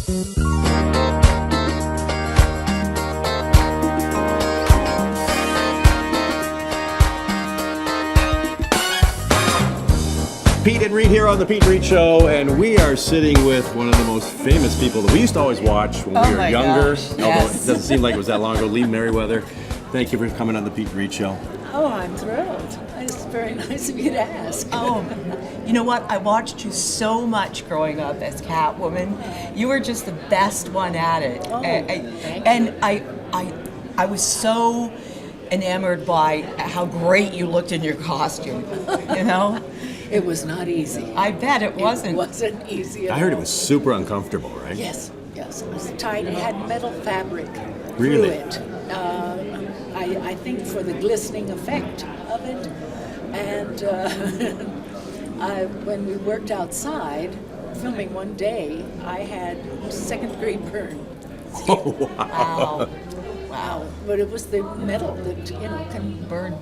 Peet and Reet here on the Peet Reet Show, and we are sitting with one of the most famous people that we used to always watch when we were younger. Gosh, although yes. it doesn't seem like it was that long ago. Ann Meriwether, thank you for coming on the Peet Reet Show. Oh, I'm thrilled. It's very nice of you to ask. Oh, you know what? I watched you so much growing up as Catwoman. You were just the best one at it. Oh, and I was so enamored by how great you looked in your costume. You know? It was not easy. I bet it wasn't. It wasn't easy at I heard it all. was super uncomfortable, right? Yes, yes. It was tight. It had metal fabric Really? through it. I think for the glistening effect of it. And when we worked outside, filming one day, I had second-degree burn. Oh, wow. Wow. Wow. But it was the metal that, can Burn.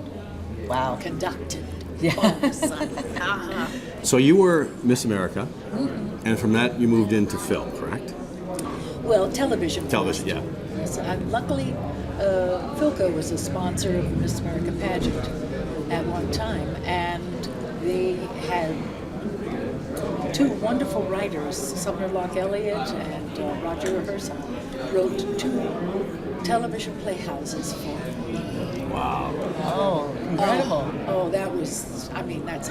Wow. conduct it. Yeah. Oh, the sun. Uh-huh. So you were Miss America, and from that you moved into film, correct? Well, television. Television, yeah. Yes, luckily, Philco was a sponsor of the Miss America pageant at one time, and they had two wonderful writers, Sumner Locke Elliott and Roger Rehearsal, wrote two television playhouses for me. Wow. Oh, incredible. Oh, that was, that's,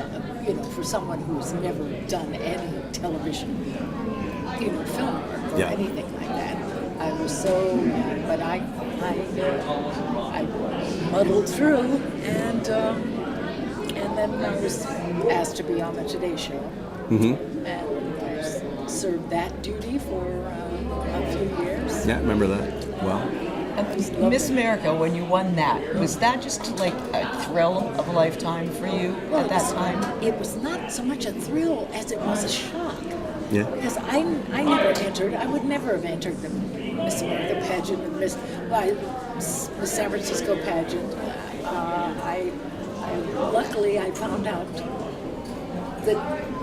for someone who's never done any television, film work or Yeah. anything like that. I was so, but I muddled through, and then I was asked to be on the Today Show, and I served that duty for a few years. Yeah, remember that? Well, Miss America, when you won that, was that just like a thrill of a lifetime for you at that time? It was not so much a thrill as it was a shock. yeah. Because I never entered, I would never have entered the Miss America pageant and Miss San Francisco pageant. Luckily I found out that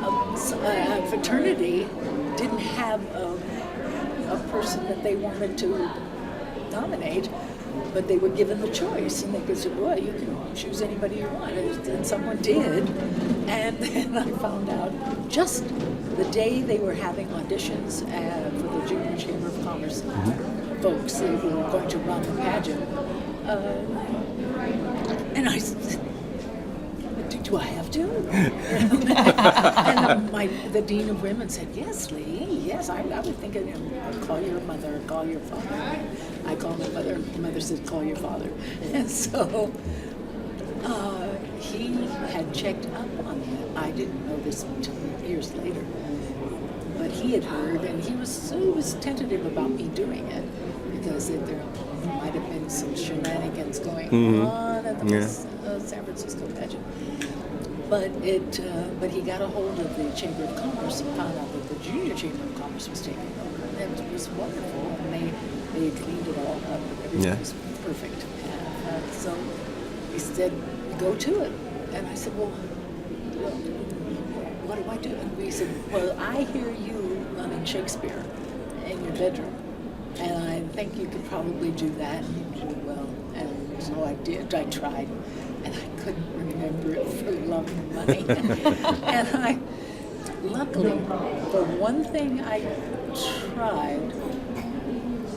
a fraternity didn't have a person that they wanted to nominate, but they were given the choice, and they could say, well, you can choose anybody you want, and someone did, and then I found out just the day they were having auditions for the Junior Chamber of Commerce folks who were going to run the pageant, and I said, do I have to? And the Dean of Women said, yes, Lee, yes, I would think call your mother, call your father. I called my mother, my mother said, call your father. And so he had checked up on me. I didn't know this until years later. But he had heard, and he was tentative about me doing it, because there might have been some shenanigans going on at the San Francisco pageant. But he got a hold of the Chamber of Commerce and found out that the Junior Chamber of Commerce was taking over. And it was wonderful, and they cleaned it all up. Everything was perfect. And so he said, go to it. And I said, well, what do I do? And he said, well, I hear you learning Shakespeare in your bedroom, and I think you could probably do that, and you do well. And so I did. I tried, and I couldn't remember it for love and money. And luckily, for one thing I tried,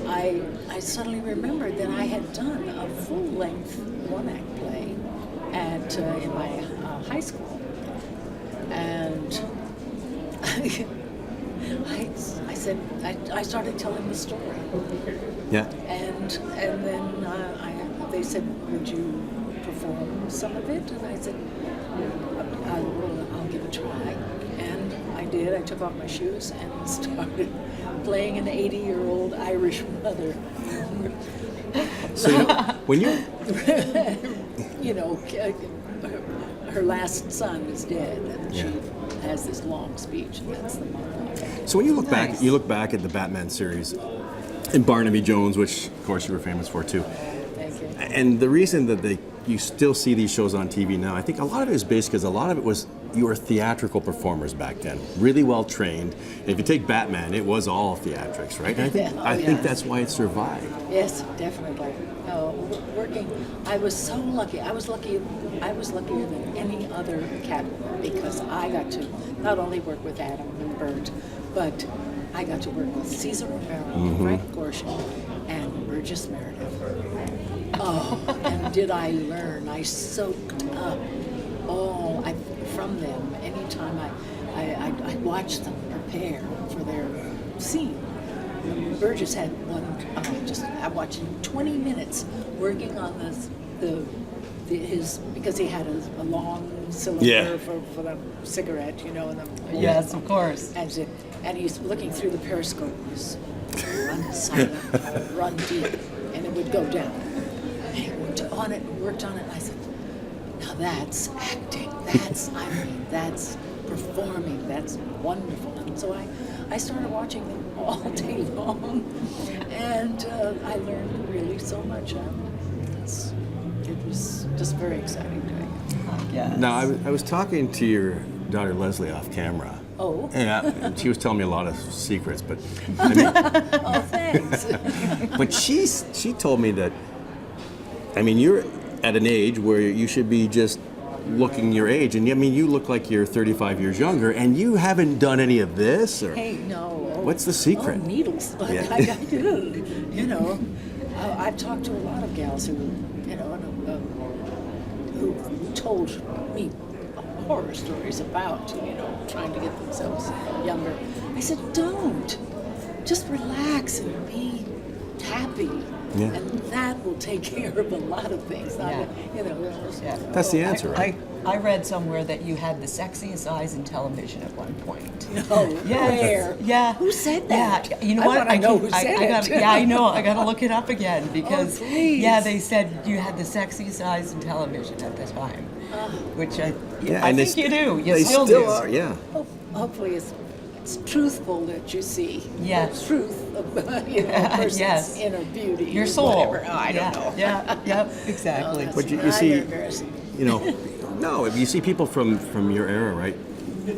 I suddenly remembered that I had done a full-length one-act play in my high school, and I said I started telling the story. Yeah. And then they said, would you perform some of it? And I said, I'll give it a try. And I did. I took off my shoes and started playing an 80-year-old Irish mother. So when you her last son is dead, and she has this long speech, and that's the monologue. So when you look back at the Batman series and Barnaby Jones, which of course you were famous for too. Thank you. And the reason that they you still see these shows on TV now. I think a lot of it is based because a lot of it was you were theatrical performers back then, really well trained. And if you take Batman, it was all theatrics, right? And I think that's why it survived. Yes, definitely. Working, I was so lucky. I was luckier than any other Catwoman because I got to not only work with Adam and Bert, but I got to work with Cesar Romero, Frank Gorshin, and Burgess Meredith. Oh, and did I learn? I soaked up all from them. Anytime I watched them prepare for their scene. Burgess had one. I watched him 20 minutes working on his because he had a long cylinder for the cigarette, and the Yes, of course. and he's looking through the periscope. He's run silent, run deep, and it would go down. And he worked on it, and I said, now that's acting. That's performing. That's wonderful. And so I started watching them all day long, and I learned really so much. It was just very exciting doing it. Yes. Now, I was talking to your daughter Leslie off camera. Oh. And she was telling me a lot of secrets, but I mean, Oh, thanks. but she told me that, I mean, you're at an age where you should be just looking your age, and I mean, you look like you're 35 years younger, and you haven't done any of this, or Hey, no. what's the secret? Oh, needles. Yeah. I do. I've talked to a lot of gals who told me horror stories about, trying to get themselves younger. I said, don't. Just relax and be happy. Yeah. And that will take care of a lot of things. That's the answer, right? I read somewhere that you had the sexiest eyes in television at one point. No, where? Yeah. Who said that? Yeah. You know what? I know who said it. Yeah, I know. I got to look it up again because please. yeah, they said you had the sexiest eyes in television at the time, which I and think you do. You they still, still do. are, yeah. Hopefully it's truthful that you see. Yes. The truth of a person's Yes. inner beauty. Your or soul. whatever. Oh, I don't know. Yeah. Exactly. But you You're see, embarrassing. no, if you see people from your era, right?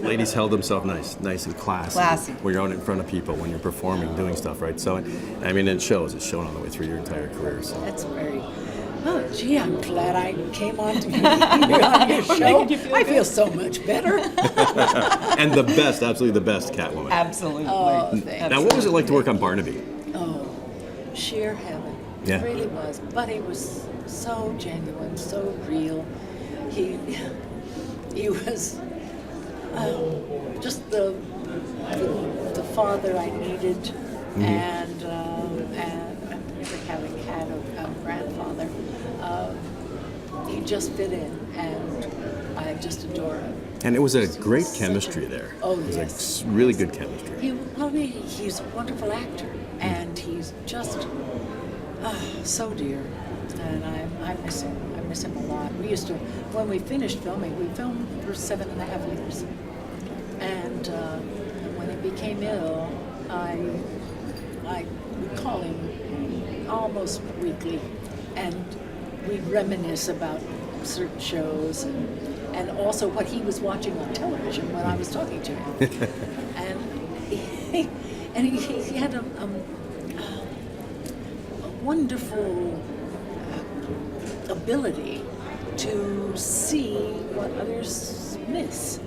Ladies held themselves nice and classy. Classy. When you're out in front of people, when you're performing, doing stuff, right? So, I mean, it shows. It's shown all the way through your entire career. So. That's very. Oh, gee, I'm glad I came on to be here on your show. I feel so much better. And the best, absolutely the best Catwoman. Absolutely. Oh, thanks. Now, what was it like to work on Barnaby? Oh, sheer heaven. Yeah. It really was. But it was so genuine, so real. He was just the father I needed, and after having had a grandfather, he just fit in, and I just adore him. And it was a great chemistry there. Oh, it was yes. a really good chemistry. He's a wonderful actor, and he's just so dear, and I miss him. I miss him a lot. We used to, when we finished filming, we filmed for 7.5 years, and when he became ill, I would call him almost weekly, and we'd reminisce about certain shows and also what he was watching on television when I was talking to him. and he had a wonderful ability to see what others miss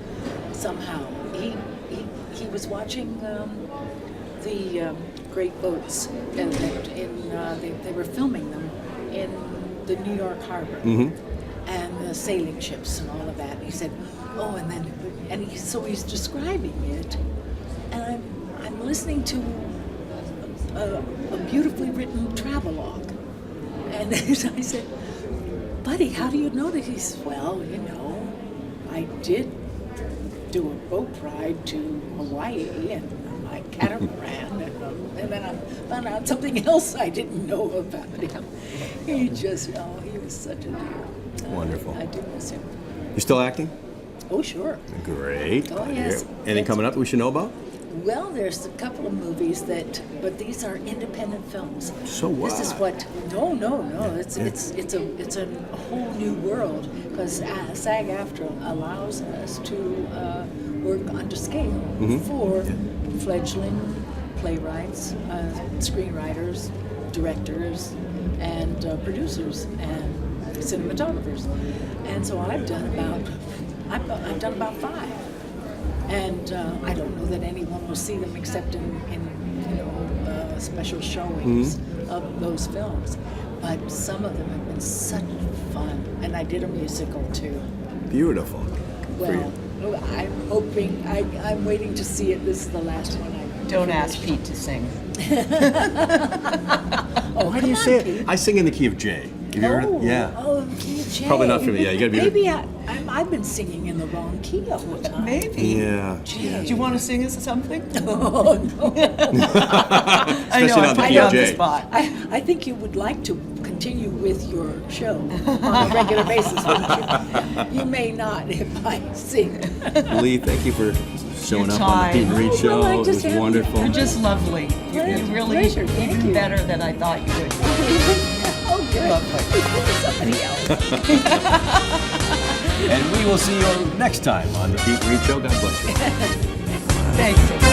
somehow. He was watching the great boats, and they were filming them in the New York Harbor, and the sailing ships and all of that. And he said, "Oh," so he's describing it, and I'm listening to a beautifully written travelogue, and I said, "Buddy, how do you know that?" He said, "Well, I did do a boat ride to Hawaii and my catamaran, and then I found out something else I didn't know about him." He was such a dear. Wonderful. I do miss him. You're still acting? Oh, sure. Great. Oh, yes. Anything coming up we should know about? Well, there's a couple of movies but these are independent films. So what? This is what? No. It's a whole new world because SAG-AFTRA allows us to work under scale for fledgling playwrights, screenwriters, directors, and producers and cinematographers. And so I've done about 5. And I don't know that anyone will see them except in special showings of those films. But some of them have been such fun. And I did a musical too. Beautiful. Well, I'm waiting to see it. This is the last one I Don't ask Pete to sing. Why do you say it? I sing in the key of J. Have you heard it? Yeah. Oh, key of J. Probably not for me. Yeah, you gotta be. Maybe I've been singing in the wrong key the whole time. Maybe. Yeah. Do you want to sing us something? Oh, no. Especially not the key of J. I think you would like to continue with your show on a regular basis, wouldn't you? You may not if I sing. Lee, thank you for showing Your up on the Peet time. Reet Oh, show. well, I It just was have- wonderful. You're just lovely. You really Pleasure. Thank even you. better than I thought you would. Oh, good. Lovely. Somebody else. And we will see you next time on the Peet Reet show. God bless you. Thanks.